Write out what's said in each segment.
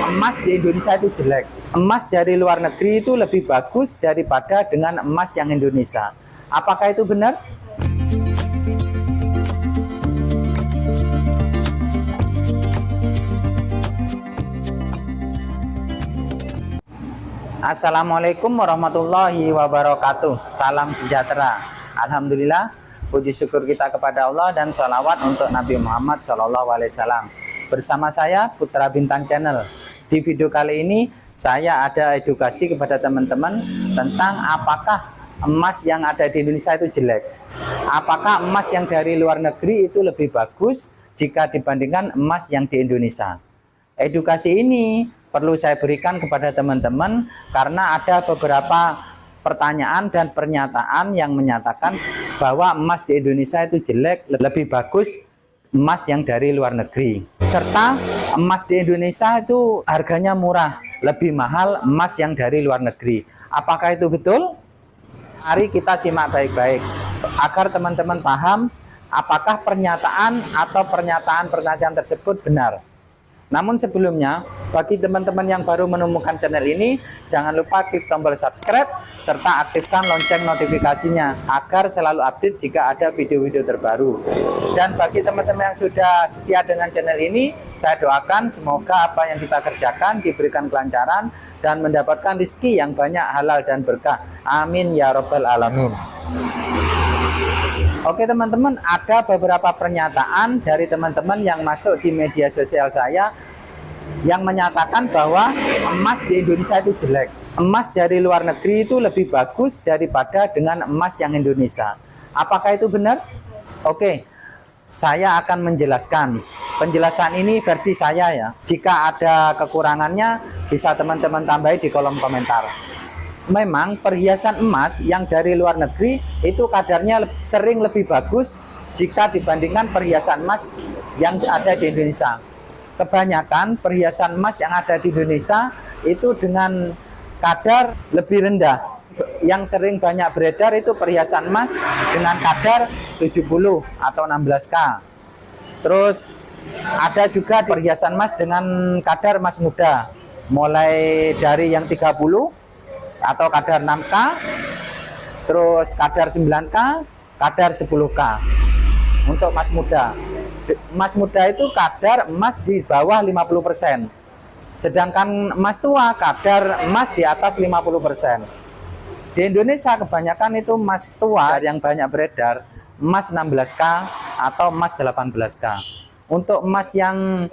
emas di Indonesia itu jelek. Emas dari luar negeri itu lebih bagus daripada dengan emas yang Indonesia. Apakah itu benar? Assalamualaikum warahmatullahi wabarakatuh. Salam sejahtera. Alhamdulillah, puji syukur kita kepada Allah dan sholawat untuk Nabi Muhammad SAW. Bersama saya Putra Bintang Channel. Di video kali ini saya ada edukasi kepada teman-teman tentang apakah emas yang ada di Indonesia itu jelek. Apakah emas yang dari luar negeri itu lebih bagus jika dibandingkan emas yang di Indonesia. Edukasi ini perlu saya berikan kepada teman-teman karena ada beberapa pertanyaan dan pernyataan yang menyatakan bahwa emas di Indonesia itu jelek, lebih bagus emas yang dari luar negeri. Serta emas di Indonesia itu harganya murah, lebih mahal emas yang dari luar negeri. Apakah itu betul? Mari kita simak baik-baik agar teman-teman paham apakah pernyataan atau pernyataan tersebut benar. Namun sebelumnya, bagi teman-teman yang baru menemukan channel ini, jangan lupa klik tombol subscribe serta aktifkan lonceng notifikasinya agar selalu update jika ada video-video terbaru. Dan bagi teman-teman yang sudah setia dengan channel ini, saya doakan semoga apa yang kita kerjakan diberikan kelancaran dan mendapatkan rezeki yang banyak, halal dan berkah. Amin ya robbal alamin. Oke teman-teman, ada beberapa pernyataan dari teman-teman yang masuk di media sosial saya yang menyatakan bahwa emas di Indonesia itu jelek. Emas dari luar negeri itu lebih bagus daripada dengan emas yang Indonesia. Apakah itu benar? Oke, saya akan menjelaskan. Penjelasan ini versi saya ya. Jika ada kekurangannya bisa teman-teman tambahi di kolom komentar. Memang perhiasan emas yang dari luar negeri itu kadarnya sering lebih bagus jika dibandingkan perhiasan emas yang ada di Indonesia. Kebanyakan perhiasan emas yang ada di Indonesia itu dengan kadar lebih rendah. Yang sering banyak beredar itu perhiasan emas dengan kadar 70 atau 16K. Terus ada juga perhiasan emas dengan kadar emas muda, mulai dari yang 30 atau kadar 6K, terus kadar 9K, kadar 10K untuk emas muda. Emas muda itu kadar emas di bawah 50%, sedangkan emas tua kadar emas di atas 50%. Di Indonesia kebanyakan itu emas tua yang banyak beredar, emas 16K atau emas 18K. Untuk emas yang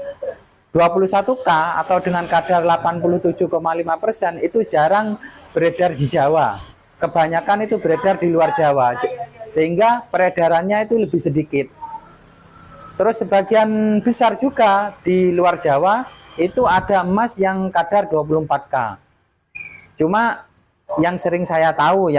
21K atau dengan kadar 87,5% itu jarang beredar di Jawa. Kebanyakan itu beredar di luar Jawa, sehingga peredarannya itu lebih sedikit. Terus sebagian besar juga di luar Jawa itu ada emas yang kadar 24K. Cuma yang sering saya tahu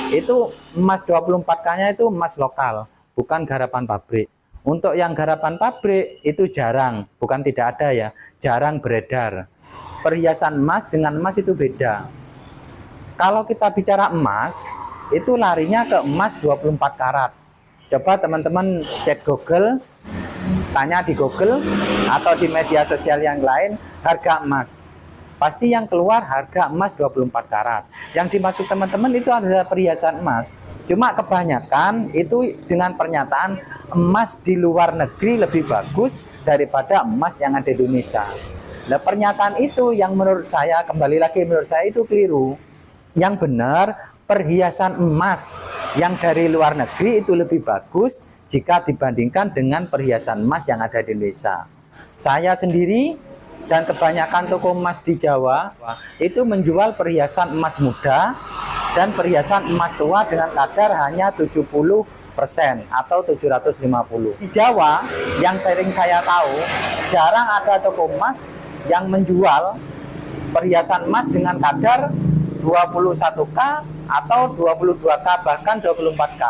itu emas 24K-nya itu emas lokal, bukan garapan pabrik. Untuk yang garapan pabrik itu jarang, bukan tidak ada ya, jarang beredar. Perhiasan emas dengan emas itu beda. Kalau kita bicara emas, itu larinya ke emas 24 karat. Coba teman-teman cek Google, tanya di Google atau di media sosial yang lain, harga emas. Pasti yang keluar harga emas 24 karat. Yang dimaksud teman-teman itu adalah perhiasan emas. Cuma kebanyakan itu dengan pernyataan emas di luar negeri lebih bagus daripada emas yang ada di Indonesia. Nah, pernyataan itu yang menurut saya, kembali lagi menurut saya itu keliru. Yang benar, perhiasan emas yang dari luar negeri itu lebih bagus jika dibandingkan dengan perhiasan emas yang ada di Indonesia. Saya sendiri dan kebanyakan toko emas di Jawa itu menjual perhiasan emas muda dan perhiasan emas tua dengan kadar hanya 70% atau 750. Di Jawa yang sering saya tahu, jarang ada toko emas yang menjual perhiasan emas dengan kadar 21K atau 22K bahkan 24K.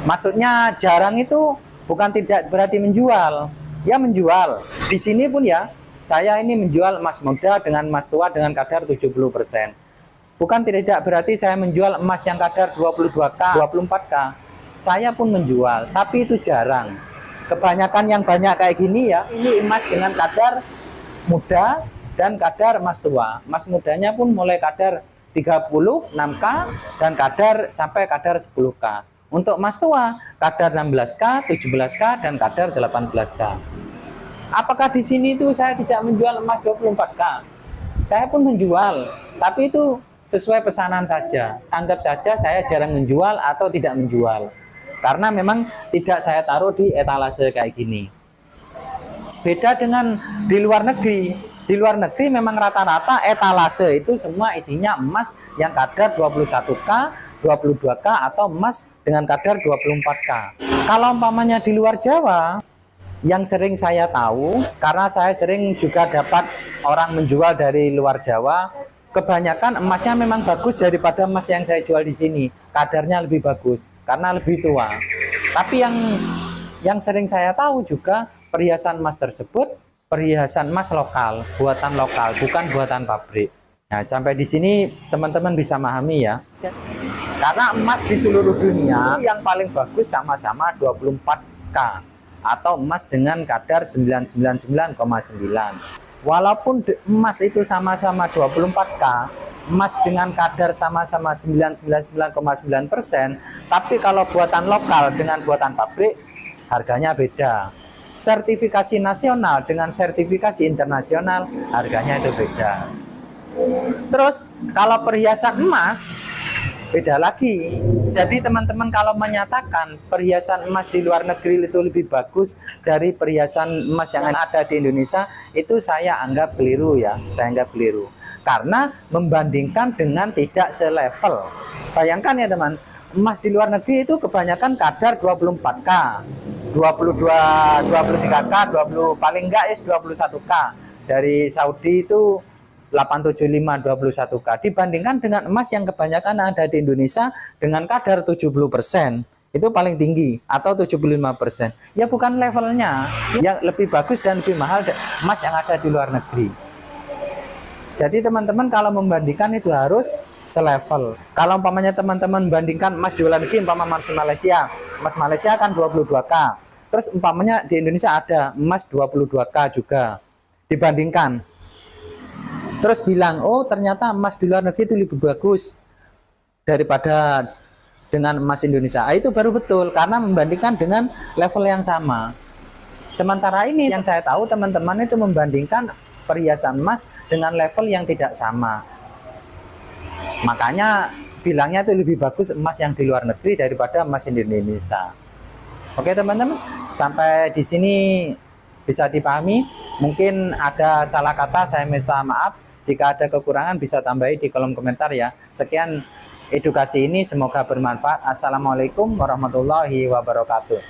Maksudnya jarang itu bukan tidak berarti menjual. Ya menjual. Di sini pun ya, saya ini menjual emas muda dengan emas tua dengan kadar 70%. Bukan tidak berarti saya menjual emas yang kadar 22K, 24K. Saya pun menjual, tapi itu jarang. Kebanyakan yang banyak kayak gini ya, ini emas dengan kadar muda dan kadar emas tua. Emas mudanya pun mulai kadar 36K dan kadar sampai kadar 10K. Untuk emas tua kadar 16K, 17K dan kadar 18K. Apakah di sini itu saya tidak menjual emas 24K? Saya pun menjual, tapi itu sesuai pesanan saja. Anggap saja saya jarang menjual atau tidak menjual. Karena memang tidak saya taruh di etalase kayak gini. Beda dengan di luar negeri. Di luar negeri memang rata-rata etalase itu semua isinya emas yang kadar 21K, 22K atau emas dengan kadar 24K. Kalau umpamanya di luar Jawa, yang sering saya tahu, karena saya sering juga dapat orang menjual dari luar Jawa, kebanyakan emasnya memang bagus daripada emas yang saya jual di sini. Kadarnya lebih bagus karena lebih tua. Tapi yang sering saya tahu juga perhiasan emas tersebut perhiasan emas lokal, buatan lokal, bukan buatan pabrik. Nah, sampai di sini teman-teman bisa memahami ya. Karena emas di seluruh dunia yang paling bagus sama-sama 24K. Atau emas dengan kadar 999,9. Walaupun emas itu sama-sama 24K, emas dengan kadar sama-sama 999,9%, tapi kalau buatan lokal dengan buatan pabrik harganya beda. Sertifikasi nasional dengan sertifikasi internasional harganya itu beda. Terus kalau perhiasan emas beda lagi. Jadi teman-teman kalau menyatakan perhiasan emas di luar negeri itu lebih bagus dari perhiasan emas yang ada di Indonesia, itu saya anggap keliru ya. Saya anggap keliru. Karena membandingkan dengan tidak selevel. Bayangkan ya teman, emas di luar negeri itu kebanyakan kadar 24K, 23K, 20 paling enggak 21K. Dari Saudi itu 875 21K dibandingkan dengan emas yang kebanyakan ada di Indonesia dengan kadar 70%. Itu paling tinggi atau 75%. Ya bukan levelnya. Yang lebih bagus dan lebih mahal emas yang ada di luar negeri. Jadi teman-teman kalau membandingkan itu harus selevel. Kalau umpamanya teman-teman bandingkan emas di luar negeri, umpamanya emas Malaysia. Emas Malaysia kan 22K. Terus umpamanya di Indonesia ada emas 22K juga. Dibandingkan. Terus bilang, oh ternyata emas di luar negeri itu lebih bagus daripada dengan emas Indonesia. Itu baru betul, karena membandingkan dengan level yang sama. Sementara ini yang saya tahu teman-teman itu membandingkan perhiasan emas dengan level yang tidak sama. Makanya bilangnya itu lebih bagus emas yang di luar negeri daripada emas di Indonesia. Oke teman-teman, sampai di sini bisa dipahami. Mungkin ada salah kata, saya minta maaf. Jika ada kekurangan bisa tambahi di kolom komentar ya. Sekian edukasi ini, semoga bermanfaat. Assalamualaikum warahmatullahi wabarakatuh.